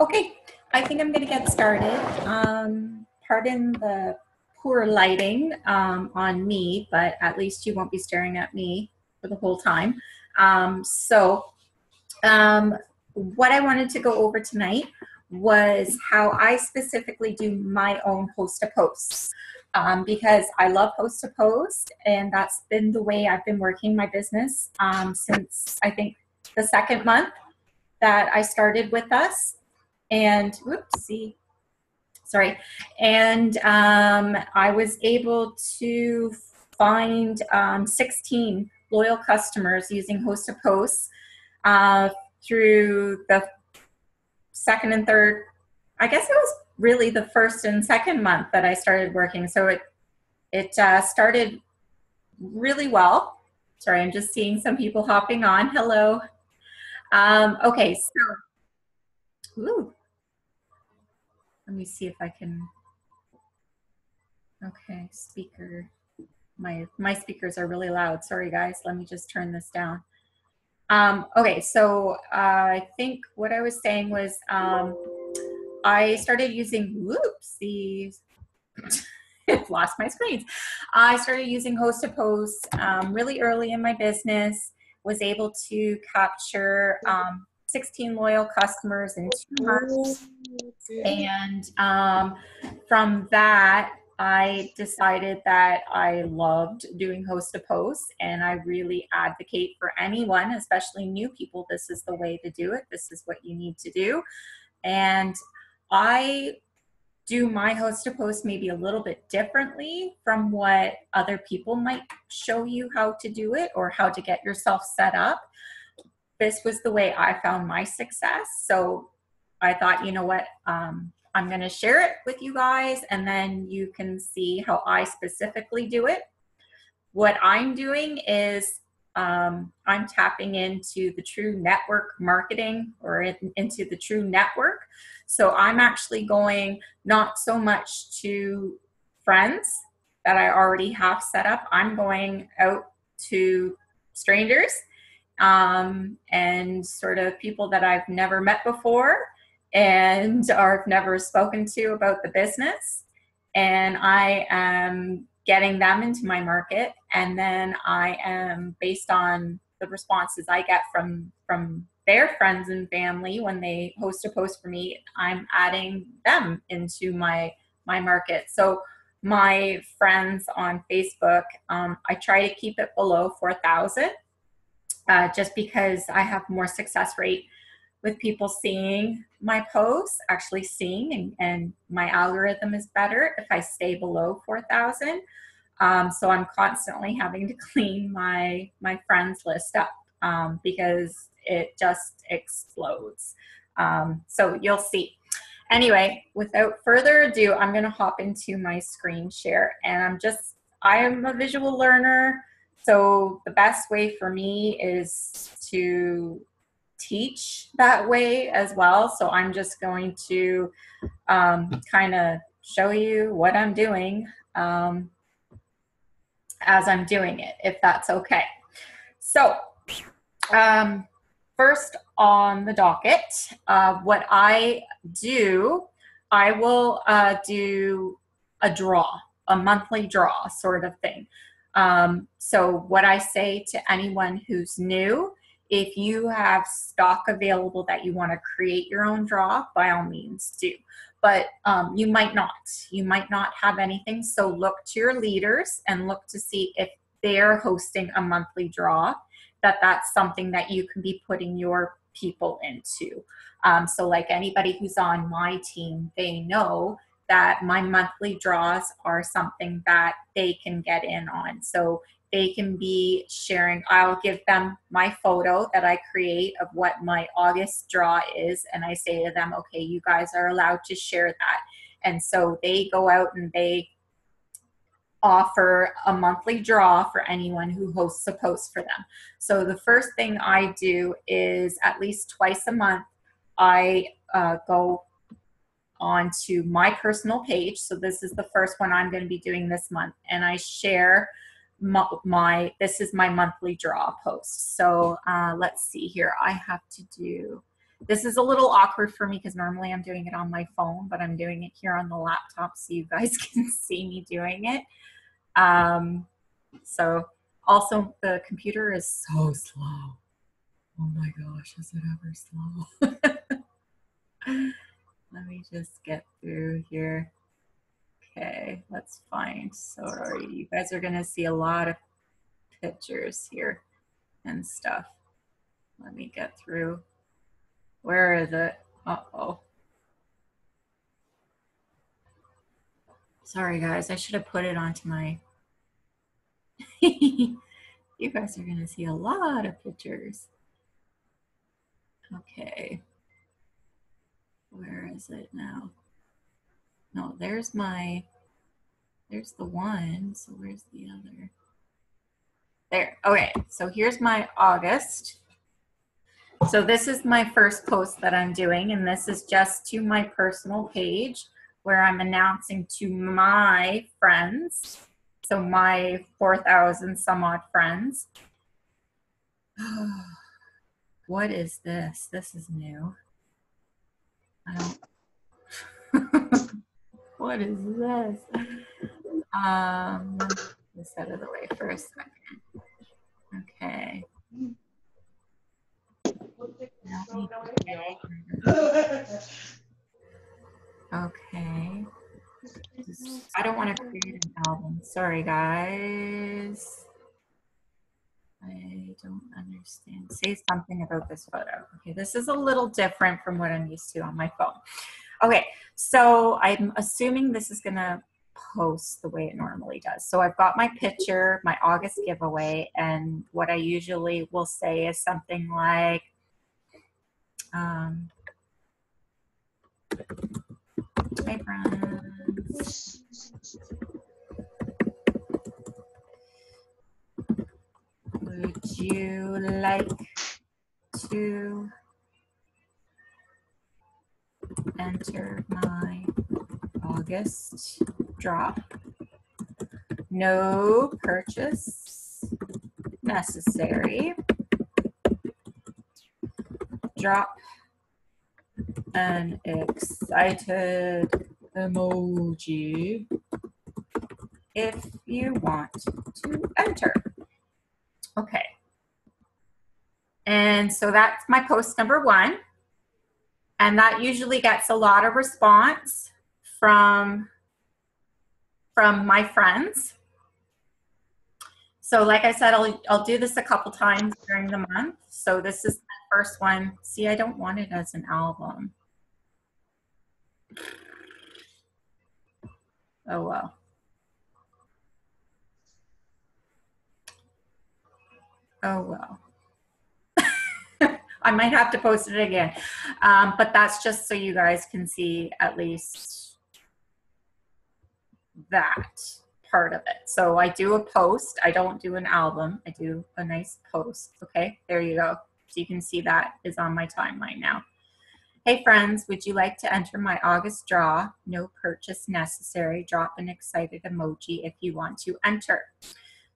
Okay, I think I'm going to get started. Pardon the poor lighting on me, but at least you won't be staring at me for the whole time. What I wanted to go over tonight was how I specifically do my own post-to-posts, because I love post-to-post, and that's been the way I've been working my business since I think the second month that I started with us. And whoopsie, sorry. And I was able to find 16 loyal customers using host to posts through the second and third. I guess it was really the first and second month that I started working. So it started really well. Sorry, I'm just seeing some people hopping on. Hello. Okay, so ooh. Let me see if I can, okay, speaker. My speakers are really loud. Sorry, guys. Let me just turn this down. Okay, so I think what I was saying was I started using, whoopsies, I've lost my screens. I started using host to post really early in my business, was able to capture 16 loyal customers in 2 months. And from that, I decided that I loved doing host to post, and I really advocate for anyone, especially new people, this is the way to do it. This is what you need to do. And I do my host to post maybe a little bit differently from what other people might show you how to do it or how to get yourself set up. This was the way I found my success. So I thought, you know what, I'm going to share it with you guys, and then you can see how I specifically do it. What I'm doing is I'm tapping into the true network marketing, or into the true network. So I'm actually going not so much to friends that I already have set up. I'm going out to strangers and sort of people that I've never met before and or never spoken to about the business. And I am getting them into my market. And then I am, based on the responses I get from their friends and family when they host a post for me, I'm adding them into my market. So my friends on Facebook, I try to keep it below 4,000. Just because I have more success rate with people seeing my posts, actually seeing, and my algorithm is better if I stay below 4,000. So I'm constantly having to clean my friends list up because it just explodes. So you'll see. Anyway, without further ado, I'm going to hop into my screen share, and I am a visual learner. So the best way for me is to teach that way as well. So I'm just going to kind of show you what I'm doing as I'm doing it, if that's okay. So first on the docket, what I do, I will do a draw, a monthly draw sort of thing. So what I say to anyone who's new, if you have stock available that you want to create your own draw, by all means do. But you might not have anything. So look to your leaders and look to see if they're hosting a monthly draw, that's something that you can be putting your people into. So like anybody who's on my team, they know that my monthly draws are something that they can get in on. So they can be sharing, I'll give them my photo that I create of what my August draw is, and I say to them, okay, you guys are allowed to share that. And so they go out and they offer a monthly draw for anyone who hosts a post for them. So the first thing I do is at least twice a month, I go onto my personal page. So this is the first one I'm going to be doing this month, and I share this is my monthly draw post. So let's see here. I have to do This is a little awkward for me because normally I'm doing it on my phone, but I'm doing it here on the laptop so you guys can see me doing it. So also the computer is so slow. Oh my gosh, is it ever slow? Let me just get through here. Okay, let's find. Sorry, you guys are gonna see a lot of pictures here and stuff. Let me get through. Where is it? Uh-oh. Sorry guys, I should have put it onto my you guys are gonna see a lot of pictures. Okay. Where is it now? No, there's the one. So where's the other? There. Okay, so here's my August. So this is my first post that I'm doing, and this is just to my personal page where I'm announcing to my friends, so my 4,000 some odd friends. What is this? This is new. I don't. What is this? Let me get this out of the way for a second. Okay. Okay. I don't want to create an album. Sorry, guys. I don't understand. Say something about this photo. Okay, this is a little different from what I'm used to on my phone. Okay, so I'm assuming this is gonna post the way it normally does. So I've got my picture, my August giveaway, and what I usually will say is something like, hey friends, would you like to enter my August drop? No purchase necessary. Drop an excited emoji if you want to enter. Okay. And so that's my post number one. And that usually gets a lot of response from my friends. So like I said, I'll do this a couple times during the month. So this is the first one. See, I don't want it as an album. Oh, well. Oh, well. I might have to post it again. But that's just so you guys can see at least that part of it. So I do a post. I don't do an album. I do a nice post. Okay, there you go. So you can see that is on my timeline now. Hey friends, would you like to enter my August draw? No purchase necessary. Drop an excited emoji if you want to enter.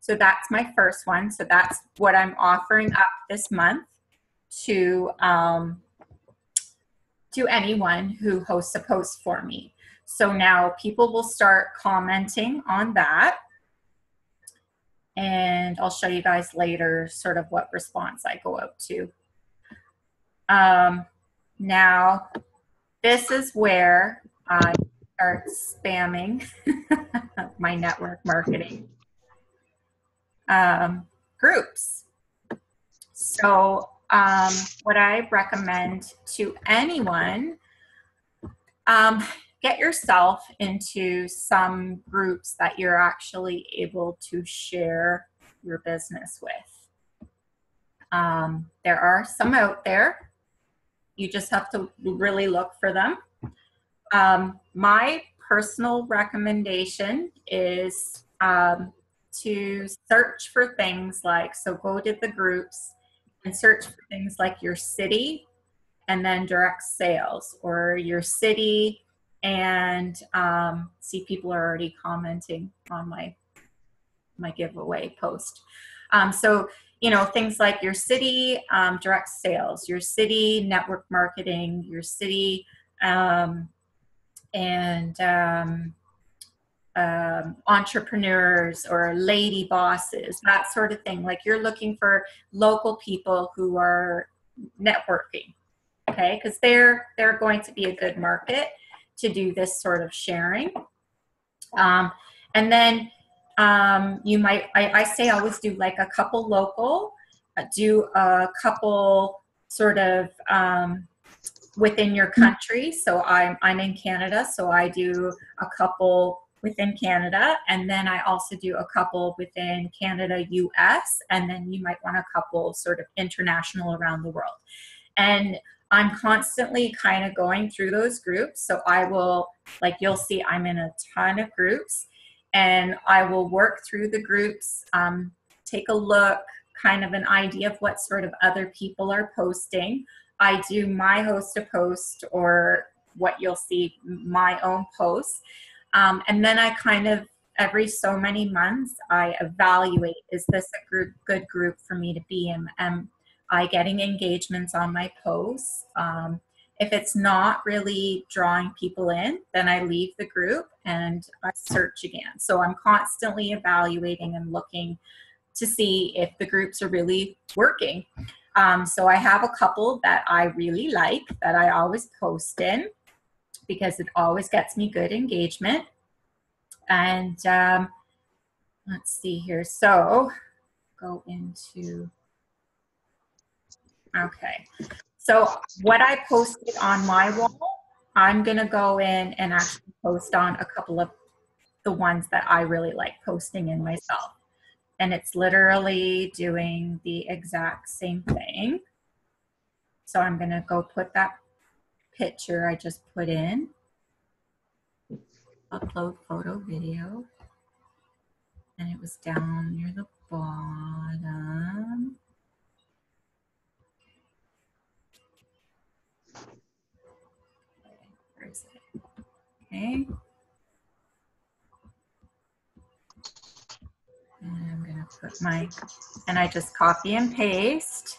So that's my first one. So that's what I'm offering up this month to anyone who hosts a post for me. So now people will start commenting on that. And I'll show you guys later sort of what response I go out to. Now, this is where I start spamming my network marketing groups. So what I recommend to anyone, get yourself into some groups that you're actually able to share your business with. There are some out there. You just have to really look for them. My personal recommendation is to search for things like, so go to the groups and search for things like your city and then direct sales, or your city and see people are already commenting on my giveaway post. So, you know, things like your city direct sales, your city network marketing, your city and entrepreneurs or lady bosses, that sort of thing. Like you're looking for local people who are networking, okay? Because they're going to be a good market to do this sort of sharing. And then you might, I say always do like a couple local, do a couple sort of within your country. So I'm in Canada, so I do a couple within Canada, and then I also do a couple within Canada, US, and then you might want a couple sort of international around the world. And I'm constantly kind of going through those groups. So I will, like you'll see, I'm in a ton of groups, and I will work through the groups, take a look, kind of an idea of what sort of other people are posting. I do my host a post, or what you'll see, my own posts. And then I kind of, every so many months, I evaluate, is this a good group for me to be in? Am I getting engagements on my posts? If it's not really drawing people in, then I leave the group and I search again. So I'm constantly evaluating and looking to see if the groups are really working. So I have a couple that I really like that I always post in because it always gets me good engagement. And let's see here. So go into, okay. So what I posted on my wall, I'm going to go in and actually post on a couple of the ones that I really like posting in myself. And it's literally doing the exact same thing. So I'm going to go put that picture I just put in, upload photo video, and it was down near the bottom. Where is it? Okay. And I'm going to put my, and I just copy and paste.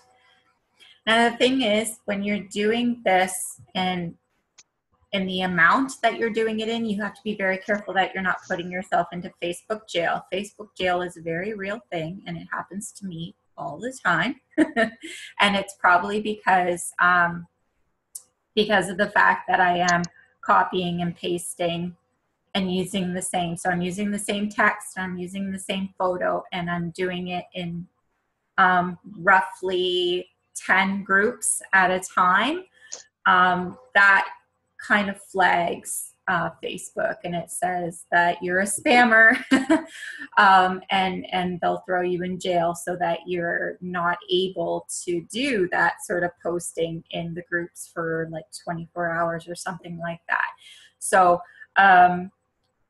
Now the thing is, when you're doing this and in the amount that you're doing it in, you have to be very careful that you're not putting yourself into Facebook jail. Facebook jail is a very real thing, and it happens to me all the time. And it's probably because of the fact that I am copying and pasting and using the same. So I'm using the same text, I'm using the same photo, and I'm doing it in roughly 10 groups at a time. That kind of flags Facebook, and it says that you're a spammer, and they'll throw you in jail so that you're not able to do that sort of posting in the groups for like 24 hours or something like that. So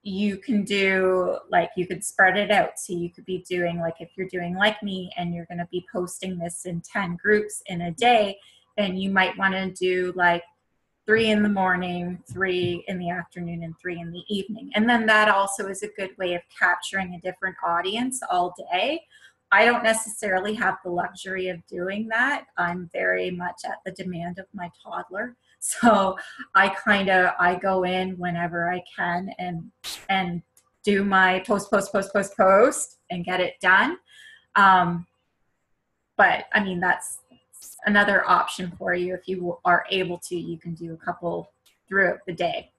you can do, like, you could spread it out. So you could be doing, like, if you're doing like me and you're going to be posting this in 10 groups in a day, then you might want to do like 3 in the morning, 3 in the afternoon, and 3 in the evening. And then that also is a good way of capturing a different audience all day. I don't necessarily have the luxury of doing that. I'm very much at the demand of my toddler. So I go in whenever I can and do my post and get it done. But I mean, that's another option for you. If you are able to, you can do a couple throughout the day.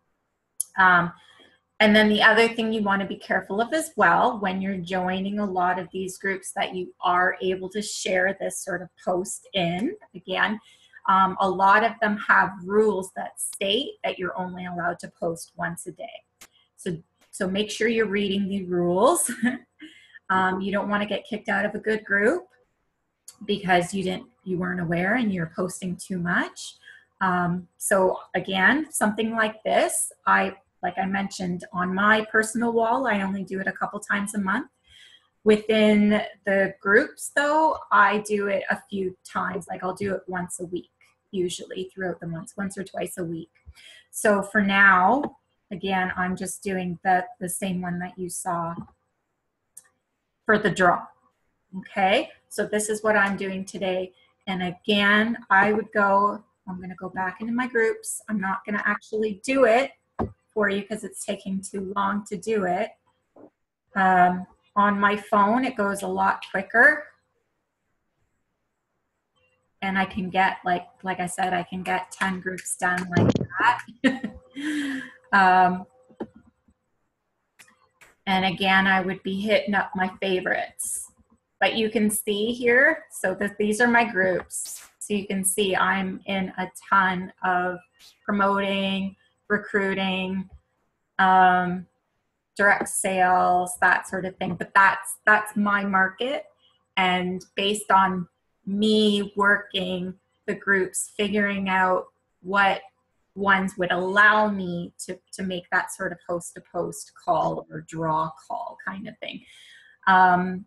And then the other thing you want to be careful of as well, when you're joining a lot of these groups that you are able to share this sort of post in, again, a lot of them have rules that state that you're only allowed to post once a day. So make sure you're reading the rules. You don't want to get kicked out of a good group because you weren't aware and you're posting too much. So again, something like this, like I mentioned, on my personal wall, I only do it a couple times a month. Within the groups though, I do it a few times. Like I'll do it once a week, usually throughout the months, once or twice a week. So for now, again, I'm just doing the same one that you saw for the draw. Okay, so this is what I'm doing today. And again, I would go, I'm going to go back into my groups. I'm not going to actually do it for you because it's taking too long to do it. On my phone, it goes a lot quicker. And I can get, like I said, I can get 10 groups done like that. And again, I would be hitting up my favorites. But you can see here, so these are my groups. So you can see I'm in a ton of promoting, recruiting, direct sales, that sort of thing. But that's my market. And based on me working the groups, figuring out what ones would allow me to make that sort of host-to-post call or draw call kind of thing.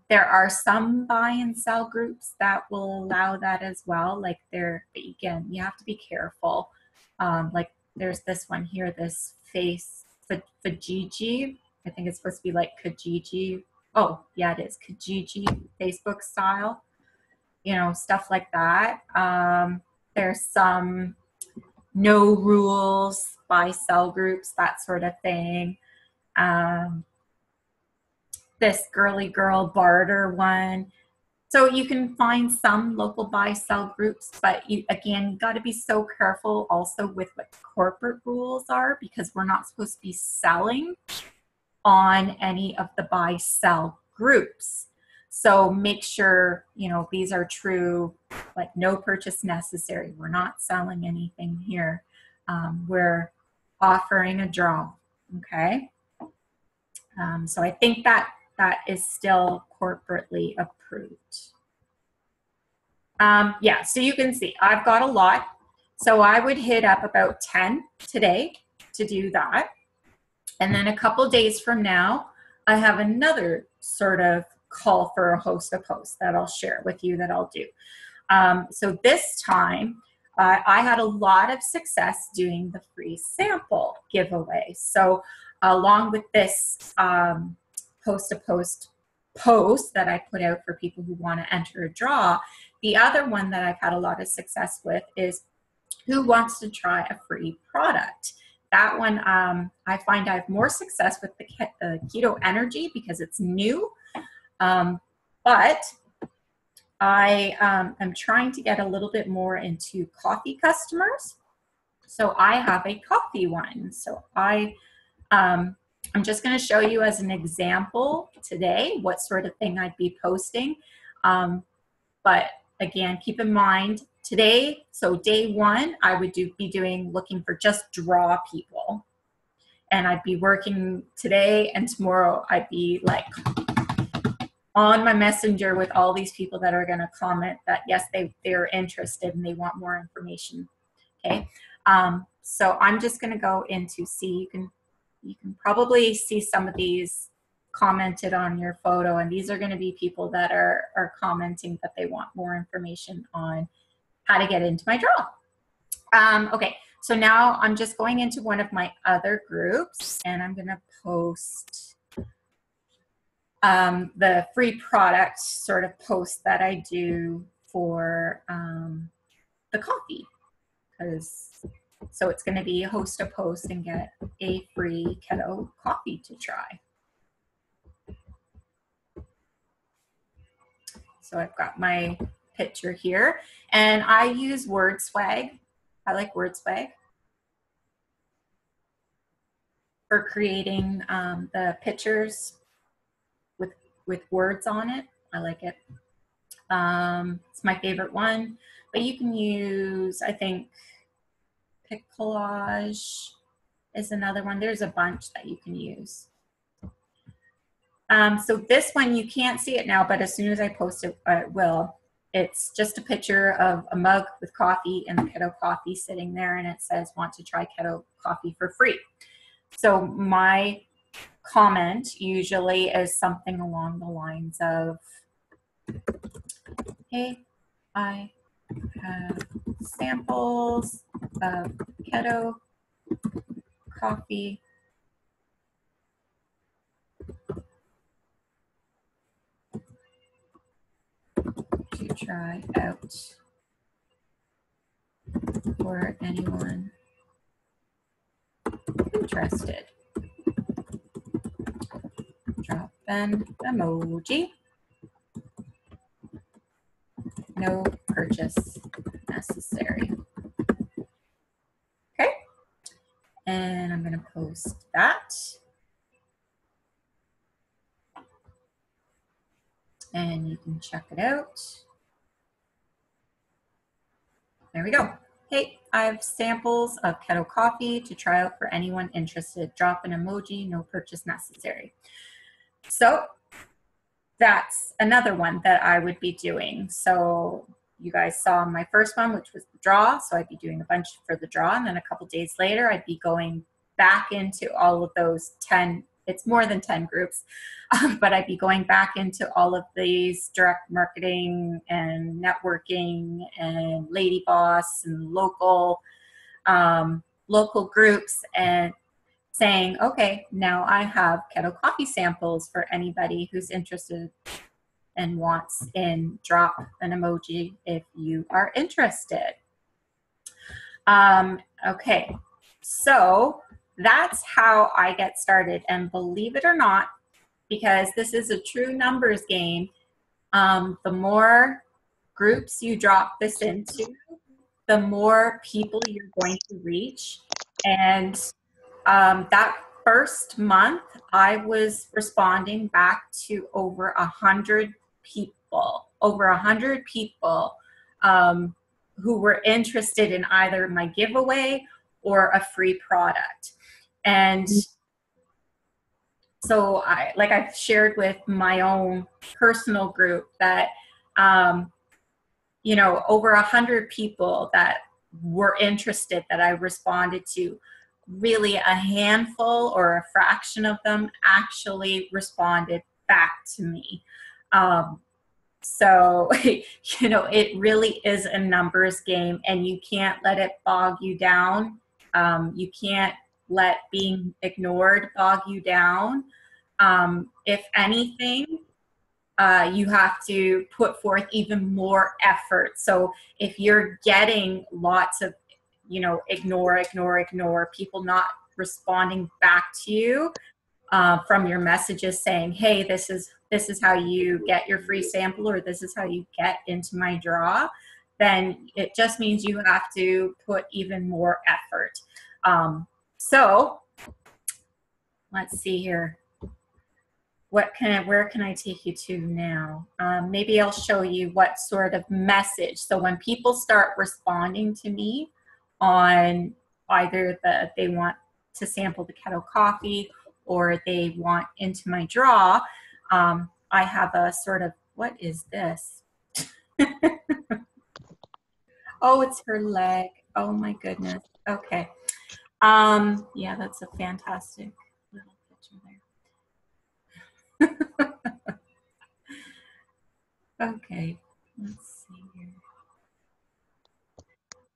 There are some buy and sell groups that will allow that as well. Like again, you have to be careful. Like there's this one here, this Fajiji. I think it's supposed to be like Kijiji. Oh, yeah, it is Kijiji Facebook style. You know, stuff like that. There's some no rules, buy sell groups, that sort of thing. This girly girl barter one. So you can find some local buy sell groups, but you again got to be so careful also with what corporate rules are, because we're not supposed to be selling on any of the buy sell groups. So make sure, you know, these are true, like no purchase necessary. We're not selling anything here. We're offering a draw, okay? So I think that is still corporately approved. Yeah, so you can see I've got a lot. So I would hit up about 10 today to do that. And then a couple days from now, I have another sort of call for a host-to-post that I'll share with you that I'll do. So this time, I had a lot of success doing the free sample giveaway. So along with this host-to-post post that I put out for people who want to enter a draw, the other one that I've had a lot of success with is who wants to try a free product. That one, I find I have more success with the Keto Energy because it's new, but I am trying to get a little bit more into coffee customers. So I have a coffee one. So I'm just going to show you as an example today what sort of thing I'd be posting. But again, keep in mind today, so day one, I would be looking for just draw people. And I'd be working today, and tomorrow I'd be like on my messenger with all these people that are going to comment that yes, they're interested and they want more information. Okay. So I'm just going to go into see, you can probably see some of these commented on your photo, and these are going to be people that are commenting that they want more information on how to get into my draw. Okay, so now I'm just going into one of my other groups, and I'm going to post the free product sort of post that I do for the coffee, so it's going to be host a post and get a free keto coffee to try. So I've got my picture here, and I use word swag. I like word swag for creating the pictures with words on it. I like it. It's my favorite one, but you can use, I think, Pic Collage is another one. There's a bunch that you can use. So this one, you can't see it now, but as soon as I post it, it will. It's just a picture of a mug with coffee and the keto coffee sitting there, and it says, want to try keto coffee for free. So my comment usually is something along the lines of, hey, I have samples of keto coffee. try out for anyone interested. Drop an emoji. No purchase necessary. Okay. And I'm going to post that. And you can check it out. There we go. Hey, I have samples of keto coffee to try out for anyone interested. Drop an emoji, no purchase necessary. So that's another one that I would be doing. So you guys saw my first one, which was the draw. So I'd be doing a bunch for the draw. And then a couple days later, I'd be going back into all of those 10, it's more than 10 groups, but I'd be going back into all of these direct marketing and networking and Lady Boss and local groups and saying, okay, now I have keto coffee samples for anybody who's interested and wants in. Drop an emoji if you are interested. Okay, so that's how I get started. And believe it or not, because this is a true numbers game, the more groups you drop this into, the more people you're going to reach. And that first month, I was responding back to over 100 people, who were interested in either my giveaway or a free product. And so like I've shared with my own personal group that, you know, over 100 people that were interested that I responded to, really a handful or a fraction of them actually responded back to me. So, you know, it really is a numbers game, and you can't let it bog you down. You can't let being ignored bog you down. If anything, you have to put forth even more effort. So if you're getting lots of, you know, ignore, people not responding back to you from your messages saying, hey, this is how you get your free sample, or this is how you get into my draw, then it just means you have to put even more effort. So let's see here. Where can I take you to now? Maybe I'll show you what sort of message. So when people start responding to me on either they want to sample the keto coffee or they want into my draw, I have a sort of, what is this? Oh, it's her leg. Oh my goodness. Okay. Yeah, that's a fantastic little picture there. Okay, let's see here.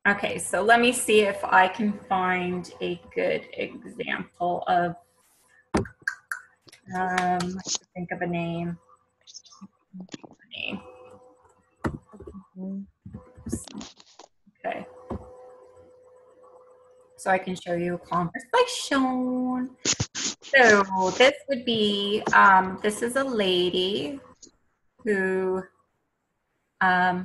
Okay, so let me see if I can find a good example of, I have to think of a name. Okay. So I can show you a conversation. So this would be, this is a lady who, okay,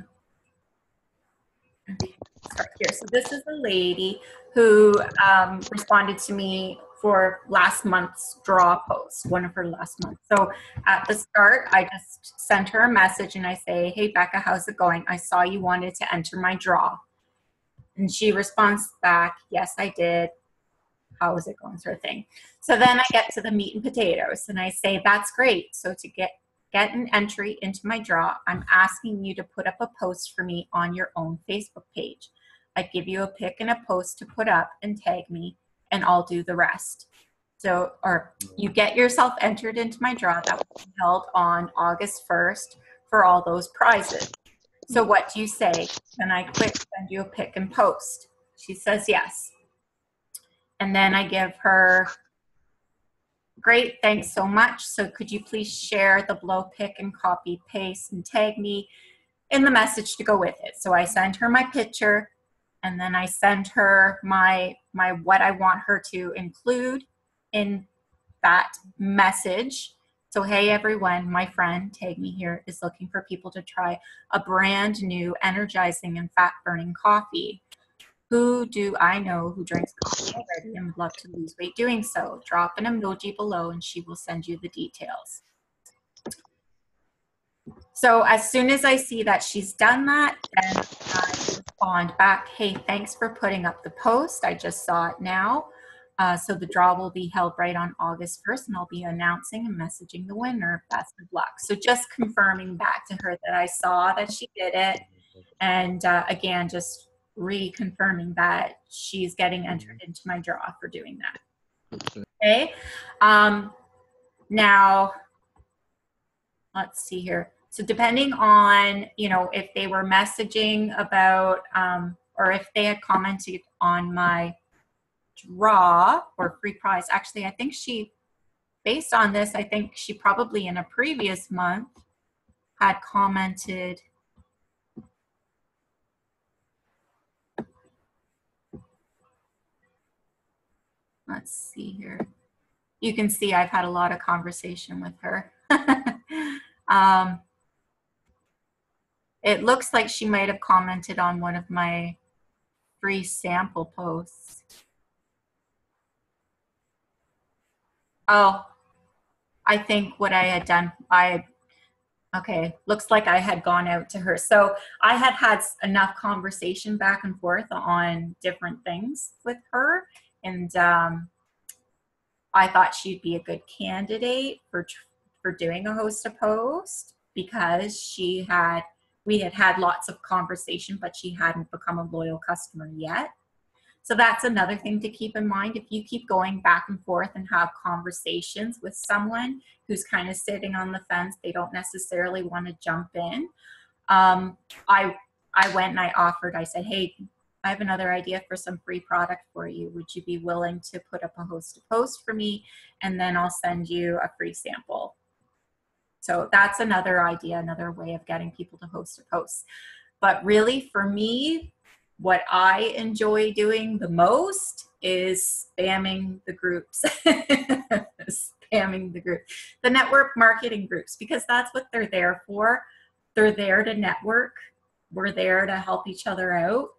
start here. So this is a lady who responded to me for last month's draw post, one of her last months. So at the start, I just sent her a message and I say, hey, Becca, how's it going? I saw you wanted to enter my draw. And she responds back, yes, I did. How is it going, sort of thing. So then I get to the meat and potatoes and I say, that's great. So to get an entry into my draw, I'm asking you to put up a post for me on your own Facebook page. I give you a pic and a post to put up and tag me, and I'll do the rest. So, or you get yourself entered into my draw that will be held on August 1st for all those prizes. So what do you say? Can I quick send you a pic and post? She says yes. And then I give her, great, thanks so much. So could you please share the below pic and copy, paste, and tag me? in the message to go with it. So I send her my picture, and then I send her my what I want her to include in that message. So, hey everyone, my friend, tag me here, is looking for people to try a brand new energizing and fat burning coffee. Who do I know who drinks coffee already and would love to lose weight doing so? Drop an emoji below and she will send you the details. So as soon as I see that she's done that, then I respond back, hey, thanks for putting up the post. I just saw it now. So the draw will be held right on August 1st, and I'll be announcing and messaging the winner. Best of luck. So just confirming back to her that I saw that she did it. And again, just reconfirming that she's getting entered into my draw for doing that. Okay. Now, let's see here. So depending on, you know, if they were messaging about, or if they had commented on my draw or free prize, actually, I think she, based on this, I think she probably in a previous month had commented. Let's see here. You can see I've had a lot of conversation with her. It looks like she might have commented on one of my free sample posts. Oh, I think what I had done, okay, looks like I had gone out to her. So I had had enough conversation back and forth on different things with her. And I thought she'd be a good candidate for doing a host a post, because we had had lots of conversation, but she hadn't become a loyal customer yet. So that's another thing to keep in mind. If you keep going back and forth and have conversations with someone who's kind of sitting on the fence, they don't necessarily want to jump in. I went and I offered, I said, hey, I have another idea for some free product for you. Would you be willing to put up a host to post for me? And then I'll send you a free sample. So that's another idea, another way of getting people to host a post. But really for me, what I enjoy doing the most is spamming the groups, spamming the group, the network marketing groups, because that's what they're there for. They're there to network. We're there to help each other out.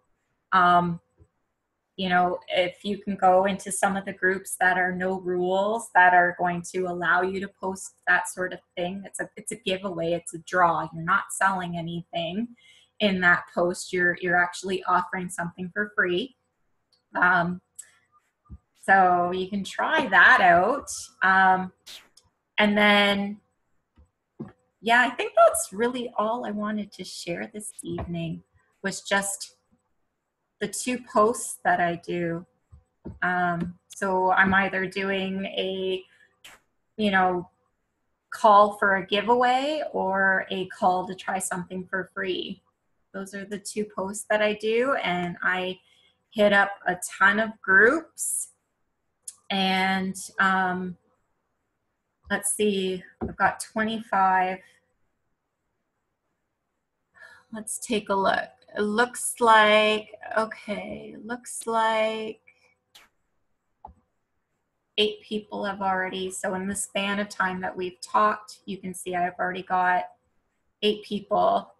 You know, if you can go into some of the groups that are no rules, that are going to allow you to post that sort of thing, it's a giveaway, it's a draw. You're not selling anything in that post. You're actually offering something for free. So you can try that out. And then, yeah, I think that's really all I wanted to share this evening, was just the 2 posts that I do. So I'm either doing a, you know, call for a giveaway or a call to try something for free. Those are the 2 posts that I do, and I hit up a ton of groups. And let's see, I've got 25. Let's take a look. It looks like, okay, looks like 8 people have already, so in the span of time that we've talked, you can see I've already got 8 people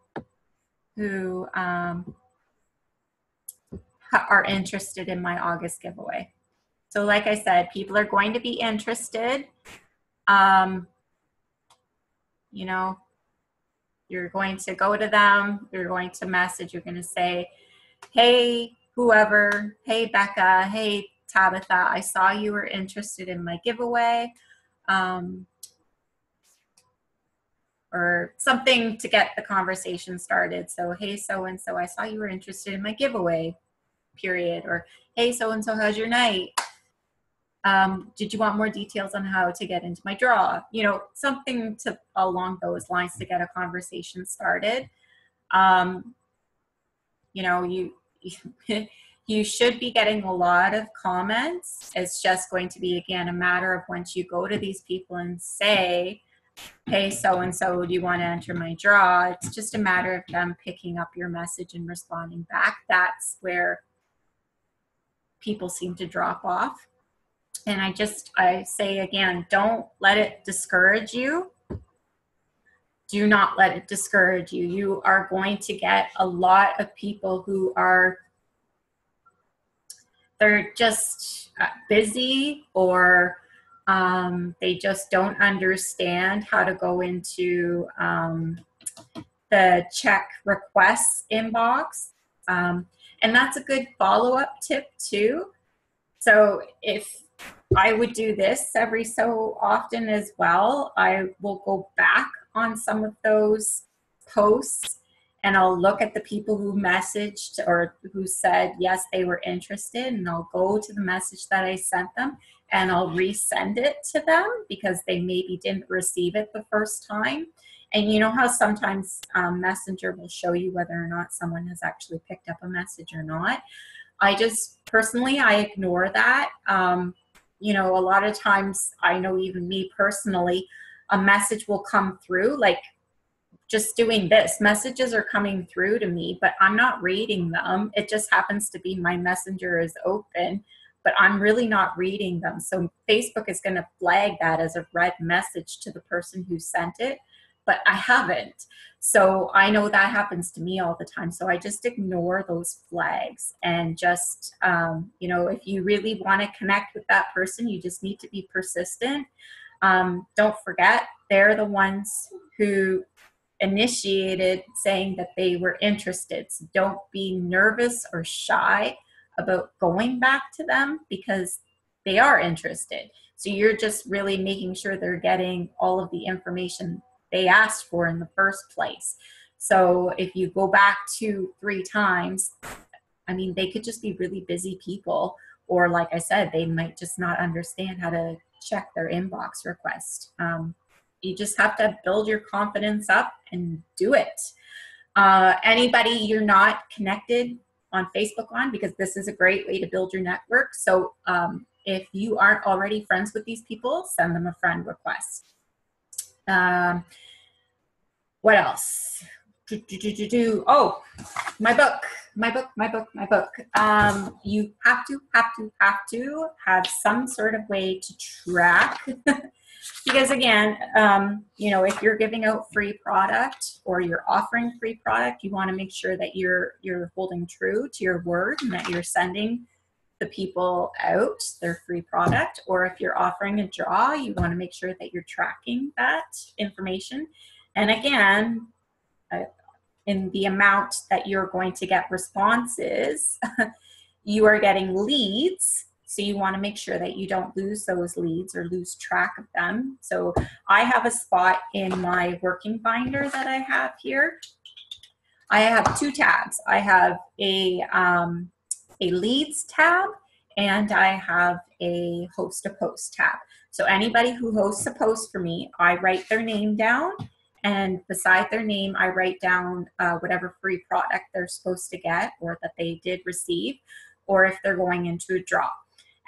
who are interested in my August giveaway. So like I said, people are going to be interested. You know, you're going to go to them, you're going to message, you're going to say, hey, whoever, hey, Becca, hey, Tabitha, I saw you were interested in my giveaway, or something to get the conversation started. So, hey, so-and-so, I saw you were interested in my giveaway, period. Or, hey, so-and-so, how's your night? Did you want more details on how to get into my draw? You know, something along those lines to get a conversation started. You know, you should be getting a lot of comments. It's just going to be, again, a matter of once you go to these people and say, hey, so-and-so, do you want to enter my draw? It's just a matter of them picking up your message and responding back. That's where people seem to drop off. And I say again, don't let it discourage you. Do not let it discourage you. You are going to get a lot of people who they're just busy, or they just don't understand how to go into the check requests inbox. And that's a good follow-up tip too. So if I would do this every so often as well, I will go back on some of those posts and I'll look at the people who messaged or who said, yes, they were interested, and I'll go to the message that I sent them and I'll resend it to them because they maybe didn't receive it the first time. And you know how sometimes Messenger will show you whether or not someone has actually picked up a message or not. I just personally, I ignore that. You know, a lot of times, I know even me personally, a message will come through, like just doing this. Messages are coming through to me, but I'm not reading them. It just happens to be my Messenger is open, but I'm really not reading them. So Facebook is going to flag that as a read message to the person who sent it, but I haven't. So I know that happens to me all the time. So I just ignore those flags and just, you know, if you really want to connect with that person, you just need to be persistent. Don't forget, they're the ones who initiated saying that they were interested. So don't be nervous or shy about going back to them because they are interested. So you're just really making sure they're getting all of the information they asked for in the first place. So if you go back 2-3 times, I mean, they could just be really busy people, or like I said, they might just not understand how to check their inbox request. You just have to build your confidence up and do it. Anybody you're not connected on Facebook on, because this is a great way to build your network. So if you aren't already friends with these people, send them a friend request. What else? Oh, my book. You have to have some sort of way to track because again, you know, if you're giving out free product or you're offering free product, you want to make sure that you're holding true to your word and that you're sending the people out their free product. Or if you're offering a draw, you want to make sure that you're tracking that information. And again, in the amount that you're going to get responses, you are getting leads. So you want to make sure that you don't lose those leads or lose track of them. So I have a spot in my working binder that I have here. I have 2 tabs. I have a leads tab and I have a host a post tab. So anybody who hosts a post for me, I write their name down, and beside their name, I write down whatever free product they're supposed to get or that they did receive, or if they're going into a draw.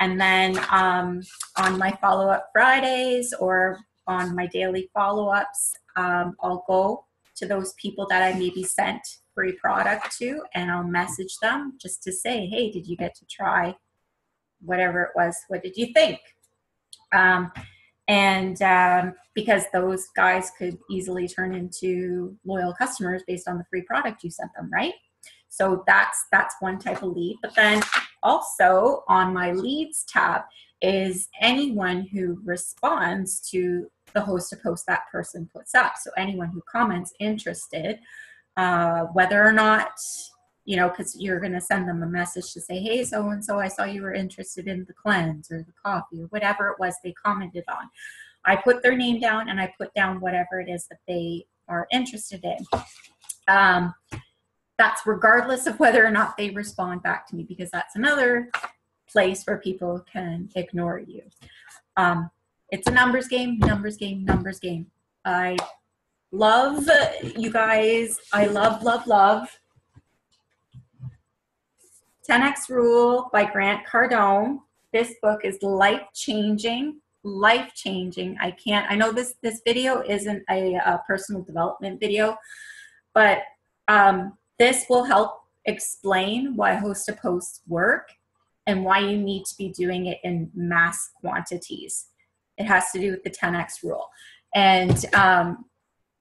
And then on my follow-up Fridays or on my daily follow-ups, I'll go to those people that I maybe sent free product to, and I'll message them just to say, hey, did you get to try whatever it was? What did you think? Because those guys could easily turn into loyal customers based on the free product you sent them, right? So that's one type of lead. But then also on my leads tab is anyone who responds to the host a post that person puts up. So anyone who comments interested, whether or not, you know, because you're going to send them a message to say, hey, so-and-so, I saw you were interested in the cleanse or the coffee or whatever it was they commented on. I put their name down and I put down whatever it is that they are interested in. That's regardless of whether or not they respond back to me, because that's another place where people can ignore you. It's a numbers game. I love you guys. I love 10X Rule by Grant Cardone. This book is life-changing. life-changing. I know this video isn't a personal development video, but this will help explain why host to post work and why you need to be doing it in mass quantities. It has to do with the 10x rule. And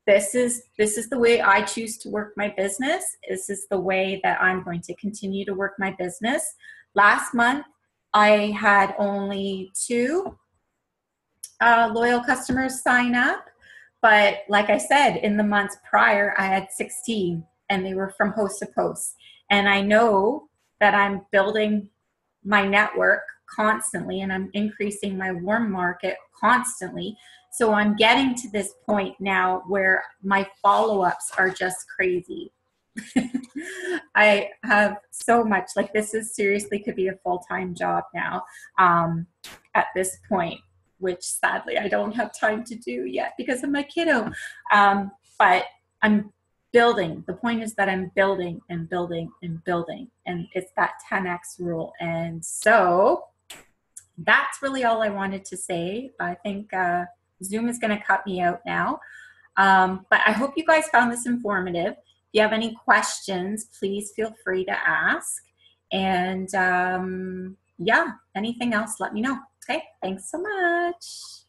this is the way I choose to work my business. This is the way that I'm going to continue to work my business. Last month, I had only 2 loyal customers sign up. But like I said, in the months prior, I had 16, and they were from host to post. And I know that I'm building my network constantly, and I'm increasing my warm market constantly. So I'm getting to this point now where my follow-ups are just crazy. I have so much, like, this is seriously could be a full-time job now at this point, which sadly I don't have time to do yet because of my kiddo. But I'm building. The point is that I'm building and building and building, and it's that 10x rule. And so that's really all I wanted to say. I think Zoom is going to cut me out now. But I hope you guys found this informative. If you have any questions, please feel free to ask. And yeah, anything else, let me know. Okay, thanks so much.